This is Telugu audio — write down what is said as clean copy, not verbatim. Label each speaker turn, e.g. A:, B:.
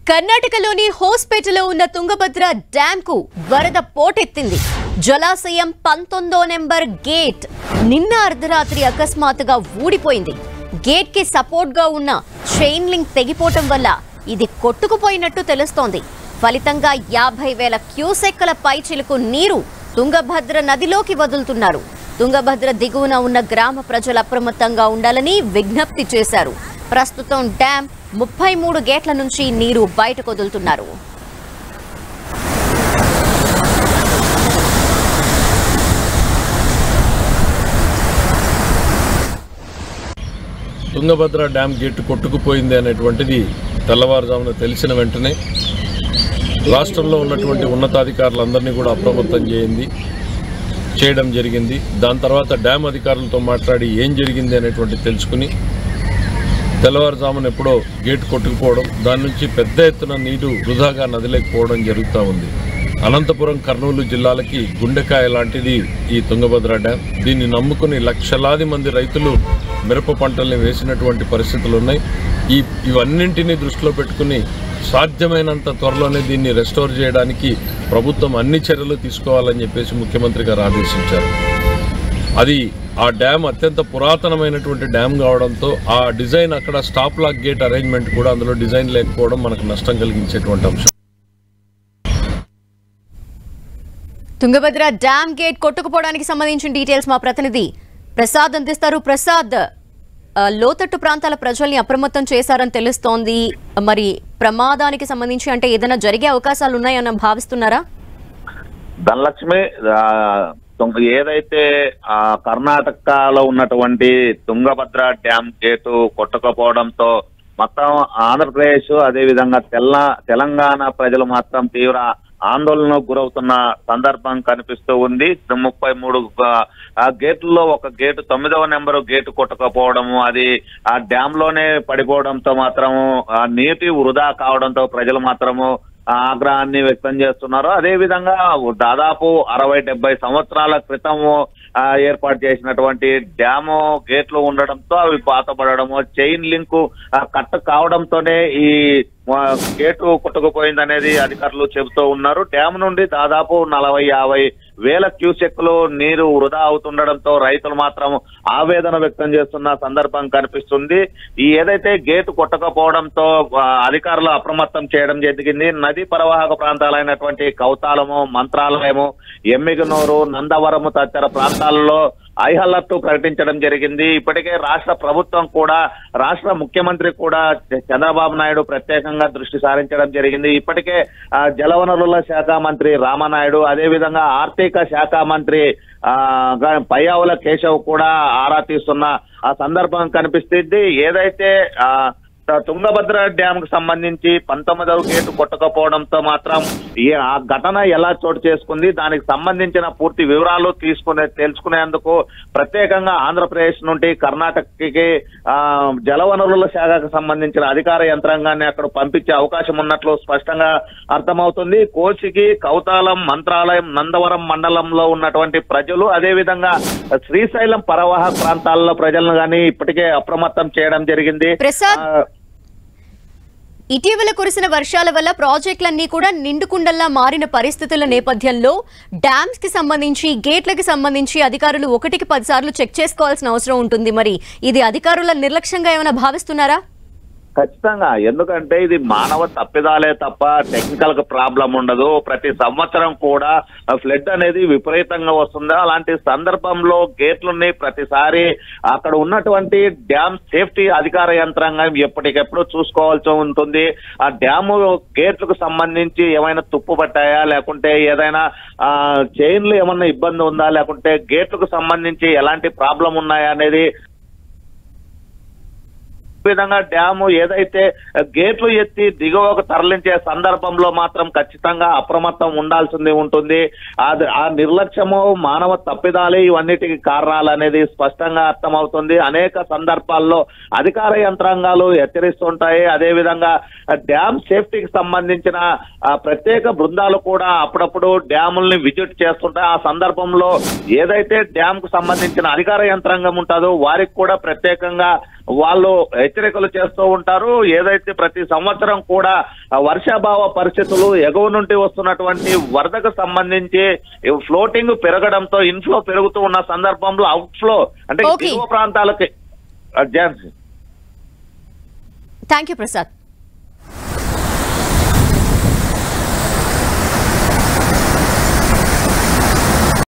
A: కర్ణాటకలోని హోస్పేటలో ఉన్న తుంగభద్ర డ్యామ్ కు వరద పోటెత్తింది. జలాశయం 19వ నెంబర్ గేట్ నిన్న అర్ధరాత్రి అకస్మాత్తుగా ఊడిపోయింది. గేట్ కి సపోర్ట్ గా ఉన్న చైన్ లింక్ తెగిపోవటం వల్ల ఇది కొట్టుకుపోయినట్టు తెలుస్తోంది. ఫలితంగా 50,000 క్యూసెక్కుల పైచిలుకు నీరు తుంగభద్ర నదిలోకి వదులుతున్నారు. తుంగభద్ర దిగువన ఉన్న గ్రామ ప్రజలు అప్రమత్తంగా ఉండాలని విజ్ఞప్తి చేశారు. ప్రస్తుతం డ్యామ్ 33 గేట్ల నుంచి నీరు బయటకు వదులుతున్నారు.
B: తుంగభద్ర డ్యామ్ గేట్ కొట్టుకుపోయింది అనేటువంటిది తెల్లవారుజామున తెలిసిన వెంటనే రాష్ట్రంలో ఉన్నటువంటి ఉన్నతాధికారులందరినీ కూడా అప్రమత్తం చేయడం జరిగింది. దాని తర్వాత డ్యామ్ అధికారులతో మాట్లాడి ఏం జరిగింది అనేటువంటి తెలుసుకుని తెల్లవారుజామున ఎప్పుడో గేట్ కొట్టుకుపోవడం, దాని నుంచి పెద్ద ఎత్తున నీరు వృధాగా నదిలేకపోవడం జరుగుతూ ఉంది. అనంతపురం, కర్నూలు జిల్లాలకి గుండెకాయ లాంటిది ఈ తుంగభద్ర డ్యామ్. దీన్ని నమ్ముకుని లక్షలాది మంది రైతులు మిరప పంటల్ని వేసినటువంటి పరిస్థితులు ఉన్నాయి. ఇవన్నింటినీ దృష్టిలో పెట్టుకుని సాధ్యమైనంత త్వరలోనే దీన్ని రెస్టోర్ చేయడానికి ప్రభుత్వం అన్ని చర్యలు తీసుకోవాలని చెప్పేసి ముఖ్యమంత్రి గారు ఆదేశించారు. అది ఆ డ్యామ్ అత్యంత పురాతనమైనటువంటి డ్యామ్ కావడంతో ఆ డిజైన్ అక్కడ స్టాప్ లాక్ గేట్ అరేంజ్మెంట్ కూడా అందులో డిజైన్ లేకపోవడం మనకు నష్టం కలిగించేటువంటి అంశం.
A: తుంగభద్ర డ్యామ్ గేట్ కొట్టుకుపోవడానికి సంబంధించిన డీటెయిల్స్ మా ప్రతినిధి ప్రసాద్ అందిస్తారు. ప్రసాద్, లోతట్టు ప్రాంతాల ప్రజల్ని అప్రమత్తం చేశారని తెలుస్తోంది. మరి ప్రమాదానికి సంబంధించి అంటే ఏదైనా జరిగే అవకాశాలు ఉన్నాయని భావిస్తున్నారా?
C: ధనలక్ష్మి, ఏదైతే కర్ణాటకలో ఉన్నటువంటి తుంగభద్ర డ్యామ్ గేటు కొట్టుకుపోవడంతో మొత్తం ఆంధ్రప్రదేశ్ అదేవిధంగా తెలంగాణ ప్రజలు మాత్రం తీవ్ర ఆందోళనకు గురవుతున్న సందర్భం కనిపిస్తూ ఉంది. 33 గేట్లలో ఒక గేటు 9వ నెంబరు గేటు కొట్టుకపోవడము, అది ఆ డ్యామ్ లోనే పడిపోవడంతో మాత్రము నీటి వృధా కావడంతో ప్రజలు మాత్రము ఆగ్రహాన్ని వ్యక్తం చేస్తున్నారు. అదే విధంగా దాదాపు 60-70 సంవత్సరాల క్రితము ఏర్పాటు చేసినటువంటి డ్యాము గేట్లు ఉండడంతో అవి పాతపడము, చైన్ లింకు కట్ కావడంతోనే ఈ గేటు కొట్టుకుపోయిందనేది అధికారులు చెబుతూ ఉన్నారు. డ్యామ్ నుండి దాదాపు 40-50 వేల క్యూసెక్కులు నీరు వృధా అవుతుండడంతో రైతులు మాత్రం ఆవేదన వ్యక్తం చేస్తున్న సందర్భం కనిపిస్తుంది. ఈ ఏదైతే గేటు కొట్టకపోవడంతో అధికారులు అప్రమత్తం చేయడం జరిగింది. నదీ పరివాహక ప్రాంతాలైనటువంటి కౌతాలము, మంత్రాలయము, ఎమ్మిగనూరు, నందవరము తదితర ప్రాంతాలలో హై అలర్ట్ ప్రకటించడం జరిగింది. ఇప్పటికే రాష్ట్ర ప్రభుత్వం కూడా, రాష్ట్ర ముఖ్యమంత్రి కూడా చంద్రబాబు నాయుడు ప్రత్యేకంగా దృష్టి సారించడం జరిగింది. ఇప్పటికే జలవనరుల శాఖ మంత్రి రామనాయుడు, అదేవిధంగా ఆర్థిక శాఖ మంత్రి పయ్యావుల కేశవ్ కూడా ఆరా తీస్తున్న ఆ సందర్భం కనిపిస్తుంది. ఏదైతే తుంగభద్ర డ్యామ్ కు సంబంధించి 19వ గేటు కొట్టకపోవడంతో మాత్రం ఆ ఘటన ఎలా చోటు చేసుకుంది, దానికి సంబంధించిన పూర్తి వివరాలు తెలుసుకునేందుకు ప్రత్యేకంగా ఆంధ్రప్రదేశ్ నుండి కర్ణాటకకి జలవనరుల శాఖకు సంబంధించిన అధికార యంత్రాంగాన్ని అక్కడ పంపించే అవకాశం ఉన్నట్లు స్పష్టంగా అర్థమవుతుంది. కోసిగి, కౌతాలం, మంత్రాలయం, నందవరం మండలంలో ఉన్నటువంటి ప్రజలు, అదేవిధంగా శ్రీశైలం పరివాహక ప్రాంతాల్లో ప్రజలను కానీ ఇప్పటికే అప్రమత్తం చేయడం జరిగింది.
A: ఇటీవల కురిసిన వర్షాల వల్ల ప్రాజెక్టులన్నీ కూడా నిండుకుండల్లా మారిన పరిస్థితుల నేపథ్యంలో డ్యామ్స్ కి సంబంధించి, గేట్లకి సంబంధించి అధికారులు 1కి 10 సార్లు చెక్ చేసుకోవాల్సిన అవసరం ఉంటుంది. మరి ఇది అధికారుల నిర్లక్ష్యంగా ఏమైనా భావిస్తున్నారా?
C: ఖచ్చితంగా, ఎందుకంటే ఇది మానవ తప్పిదాలే తప్ప టెక్నికల్ గా ప్రాబ్లం ఉండదు. ప్రతి సంవత్సరం కూడా ఫ్లడ్ అనేది విపరీతంగా వస్తుంది. అలాంటి సందర్భంలో గేట్లుని ప్రతిసారి అక్కడ ఉన్నటువంటి డ్యామ్ సేఫ్టీ అధికార యంత్రాంగం ఎప్పటికెప్పుడు చూసుకోవాల్సి ఉంటుంది. ఆ డ్యాము గేట్లకు సంబంధించి ఏమైనా తుప్పు పట్టాయా, లేకుంటే ఏదైనా చైన్లు ఏమన్నా ఇబ్బంది ఉందా, లేకుంటే గేట్లకు సంబంధించి ఎలాంటి ప్రాబ్లం ఉన్నాయా అనేది విధంగా డ్యాము ఏదైతే గేట్లు ఎత్తి దిగువకు తరలించే సందర్భంలో మాత్రం ఖచ్చితంగా అప్రమత్తం ఉండాల్సింది ఉంటుంది. ఆ నిర్లక్ష్యము, మానవ తప్పిదాలే ఇవన్నిటికి కారణాలు అనేది స్పష్టంగా అర్థమవుతుంది. అనేక సందర్భాల్లో అధికార యంత్రాంగాలు హెచ్చరిస్తుంటాయి. అదేవిధంగా డ్యామ్ సేఫ్టీకి సంబంధించిన ప్రత్యేక బృందాలు కూడా అప్పుడప్పుడు డ్యాముల్ని విజిట్ చేస్తుంటాయి. ఆ సందర్భంలో ఏదైతే డ్యామ్ కు సంబంధించిన అధికార యంత్రాంగం ఉంటుందో వారికి కూడా ప్రత్యేకంగా వాళ్ళు హెచ్చరికలు చేస్తూ ఉంటారు. ఏదైతే ప్రతి సంవత్సరం కూడా వర్షాభావ పరిస్థితులు, ఎగువ నుండి వస్తున్నటువంటి వరదకు సంబంధించి ఫ్లోటింగ్ పెరగడంతో ఇన్ఫ్లో పెరుగుతూ ఉన్న సందర్భంలో అవుట్ఫ్లో అంటే దిగువ ప్రాంతాలకి
A: థ్యాంక్ యూ ప్రసాద్.